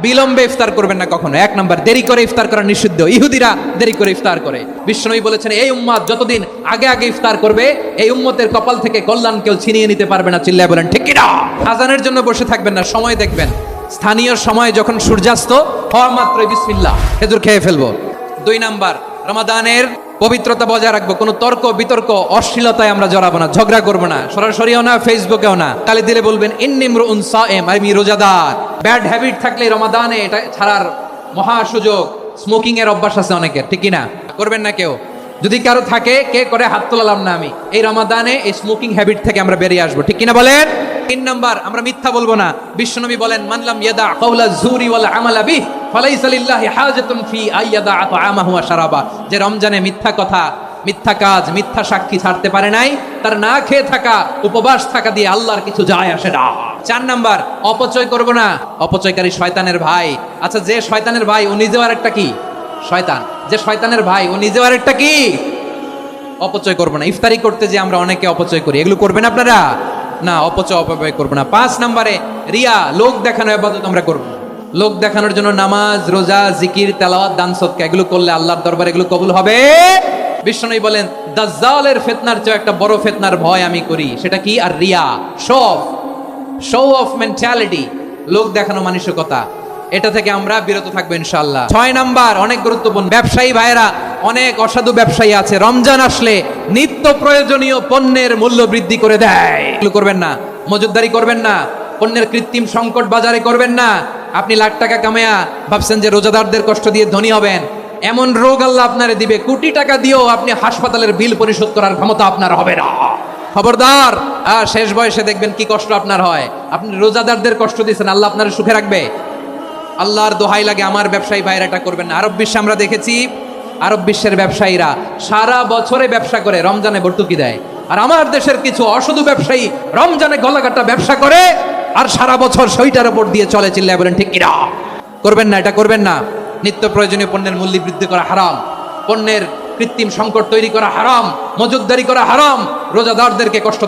বিলম্বে ইফতার করবেন না কখনো। এক নাম্বার, দেরি করে ইফতার করা নিষিদ্ধ। ইহুদিরা দেরি করে ইফতার করে। বিশ্বনবী বলেছেন, এই উম্মত যতদিন আগে আগে ইফতার করবে, এই উম্মতের কপাল থেকে কল্যাণ কেউ ছিনিয়ে নিতে পারবে না। চিল্লায় বলেন ঠিক কিনা? আজানের জন্য বসে থাকবেন না, সময় দেখবেন। স্থানীয় সময় যখন সূর্যাস্ত হওয়া মাত্রই বিসমিল্লাহ, খেজুর খেয়ে ফেলবো। 2 নাম্বার, রমাদানের পবিত্রতা বজায় রাখবো। কোনো তর্ক বিতর্ক অশ্লীলতায় আমরা জড়াবো না, ঝগড়া করবো না, সরাসরিও না, ফেসবুকেও না। কালে দিলে বলবেন ইন্নী ইমরুউন সায়েম, আমি রোজাদার। ব্যাড হ্যাবিট থাকলে রমাদানে এটা ছাড়ার মহা সুযোগ। স্মোকিং এর অভ্যাস আছে অনেকের, ঠিক কিনা? করবেন না কেউ। যদি কারো থাকে, কে করে হাত তোলালাম না আমি। এই রমাদানে এই স্মোকিং হ্যাবিট থেকে আমরা বেরিয়ে আসবো, ঠিক কিনা বলেন? 3 নাম্বার, আমরা মিথ্যা বলবো না। বিশ্বনবী বলেন, মানলাম ইয়াদা কাওলা যুরি ওয়াল আমালা বিহি ফালাইসা লিল্লাহি হাজাতুন ফি আইয়াদা তাআমাহু ওয়া শারাবা। যে রমজানে মিথ্যা কথা, মিথ্যা কাজ, মিথ্যা সাক্ষী ছাড়তে পারে নাই, তার না খেয়ে থাকা, উপবাস থাকা দিয়ে আল্লাহর কিছু যায় আসে না। 4 নাম্বার, অপচয় করব না। অপচয়কারী শয়তানের ভাই। আচ্ছা, যে শয়তানের ভাই ও নিজেও আরেকটা কি? শয়তান। যে শয়তানের ভাই ও নিজেও আরেকটা কি? অপচয় করব না। ইফতারি করতে যে আমরা অনেকে অপচয় করি, এগুলো করবেন আপনারা না। অপচয় অপব্যয় করব না। 5 নম্বরে, রিয়া, লোক দেখানো ইবাদত আমরা করব না। লোক দেখানোর জন্য নামাজ, রোজা, জিকির, তেলাওয়াত, দান সদকা এগুলো করলে আল্লাহর দরবারে এগুলো কবুল হবে। বিশ্বনবী বলেন, দাজ্জালের ফিতনার চেয়ে একটা বড় ফিতনার ভয় আমি করি। সেটা কি? আর রিয়া, শো অফ মেন্টালিটি, লোক দেখানো মানসিকতা। এটা থেকে আমরা বিরত থাকবো ইনশাআল্লাহ। 6 নাম্বার, অনেক গুরুত্বপূর্ণ। ব্যবসায়ী ভাইয়েরা, অনেক অসাধু ব্যবসায়ী আছে, রমজান আসলে নিত্য প্রয়োজনীয় পণ্যের মূল্য বৃদ্ধি করে দেয়। এগুলো করবেন না। মজুদদারি করবেন না। পণ্যের কৃত্রিম সংকট বাজারে করবেন না। আপনি লাখ টাকা কামায়া ভাবছেন যে রোজাদারদের কষ্ট দিয়ে ধনী হবেন। এমন রোগ আল্লাহ আপনারে দিবে, কোটি টাকা দিয়েও আপনি হাসপাতালের বিল পরিশোধ করার ক্ষমতা আপনার হবে না। খবরদার। শেষ বয়সে দেখবেন কি কষ্ট আপনার হয়। আপনি রোজাদারদের কষ্ট দিয়েছেন, আল্লাহ আপনার সুখে রাখবে? আল্লাহর দোহাই লাগে, আমার ব্যবসায়ী ভাইরা এটা করবেন না। আরব বিশ্বে আমরা দেখেছি, আরব বিশ্বের ব্যবসায়ীরা সারা বছরে ব্যবসা করে, রমজানে ভর্তুকি দেয়। আর আমার দেশের কিছু অসাধু ব্যবসায়ী রমজানে গলাকাটা ব্যবসা করে আর সারা বছর সেইটার উপর দিয়ে চলে। চিল্লায় বলেন ঠিক কিনা? করবেন না, এটা করবেন না। নিত্য প্রয়োজনীয় পণ্যের মূল্য বৃদ্ধি করা হারাম, পণ্যের কৃত্রিম সংকট তৈরি করা হারাম, মজুদদারি করা হারাম, রোজাদারদেরকে কষ্ট দেয়।